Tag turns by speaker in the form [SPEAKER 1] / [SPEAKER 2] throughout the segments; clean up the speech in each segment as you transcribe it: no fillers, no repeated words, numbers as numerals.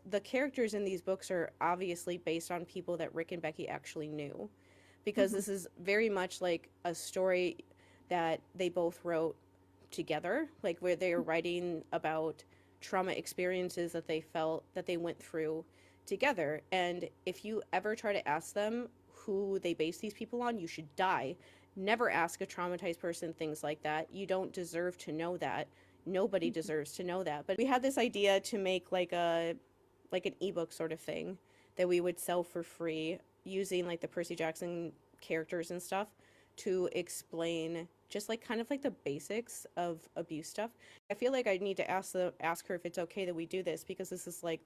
[SPEAKER 1] The characters in these books are obviously based on people that Rick and Becky actually knew, because
[SPEAKER 2] Mm-hmm.
[SPEAKER 1] this is very much like a story that they both wrote together, like where they are writing about trauma experiences that they felt that they went through together. And if you ever try to ask them who they base these people on, you should die. Never ask a traumatized person things like that. You don't deserve to know that. Nobody
[SPEAKER 2] Mm-hmm.
[SPEAKER 1] deserves to know that. But we had this idea to make like an ebook sort of thing that we would sell for free using like the Percy Jackson characters and stuff to explain just like kind of like the basics of abuse stuff. I feel like I need to ask her if it's okay that we do this, because this is like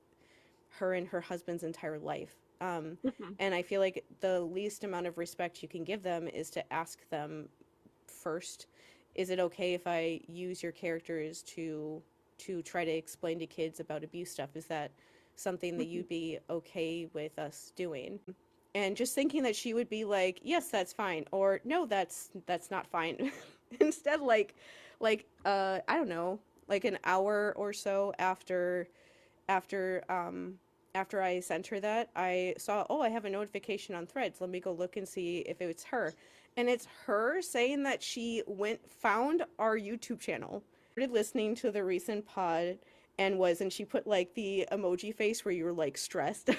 [SPEAKER 1] her and her husband's entire life.
[SPEAKER 2] Mm-hmm.
[SPEAKER 1] And I feel like the least amount of respect you can give them is to ask them first, is it okay if I use your characters to try to explain to kids about abuse stuff? Is that something that
[SPEAKER 2] Mm-hmm.
[SPEAKER 1] you'd be okay with us doing? And just thinking that she would be like, yes, that's fine, or no, that's not fine. Instead, I don't know, like an hour or so after after I sent her that, I saw, oh, I have a notification on Threads. Let me go look and see if it's her. And it's her saying that she found our YouTube channel, started listening to the recent pod, and she put like the emoji face where you're like stressed.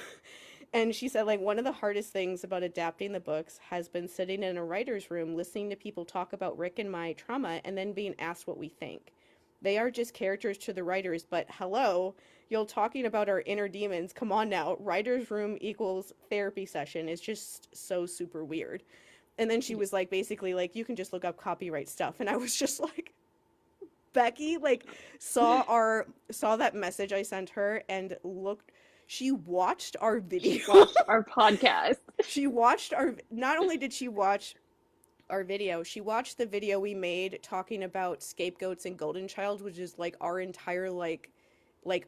[SPEAKER 1] And she said, like, one of the hardest things about adapting the books has been sitting in a writer's room listening to people talk about Rick and my trauma and then being asked what we think. They are just characters to the writers, but hello, you're talking about our inner demons. Come on now. Writer's room equals therapy session is just so super weird. And then she
[SPEAKER 2] Yeah.
[SPEAKER 1] was like, basically, like, you can just look up copyright stuff. And I was just like, Becky, like, saw that message I sent her and looked, she watched our
[SPEAKER 2] She
[SPEAKER 1] video.
[SPEAKER 2] watched our podcast.
[SPEAKER 1] She watched our, not only did she watch our video, she watched the video we made talking about scapegoats and golden child, which is like our entire like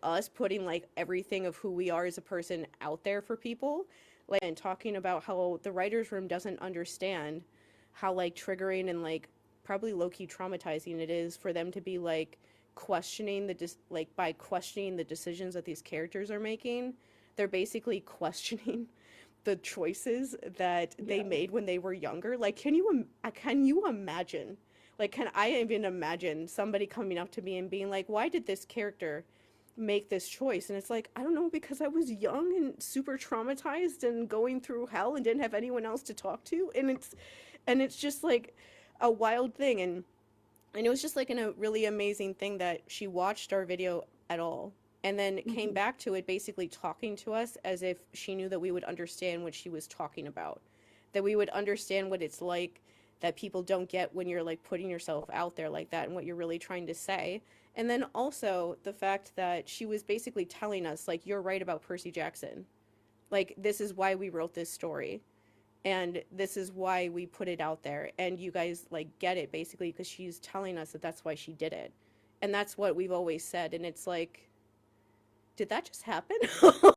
[SPEAKER 1] us putting like everything of who we are as a person out there for people, like, and talking about how the writers room doesn't understand how like triggering and like probably low-key traumatizing it is for them to be like questioning like by questioning the decisions that these characters are making, they're basically questioning the choices that they
[SPEAKER 2] Yeah.
[SPEAKER 1] made when they were younger. Like, can you imagine? Like, can I even imagine somebody coming up to me and being like, "Why did this character make this choice?" And it's like, I don't know, because I was young and super traumatized and going through hell and didn't have anyone else to talk to. And it's just like a wild thing. And it was just like a really amazing thing that she watched our video at all, and then came
[SPEAKER 2] Mm-hmm.
[SPEAKER 1] back to it basically talking to us as if she knew that we would understand what she was talking about, that we would understand what it's like, that people don't get when you're like putting yourself out there like that and what you're really trying to say. And then also the fact that she was basically telling us, like, you're right about Percy Jackson, like, this is why we wrote this story, and this is why we put it out there, and you guys like get it, basically, because she's telling us that that's why she did it. And that's what we've always said. And it's like, did that just happen?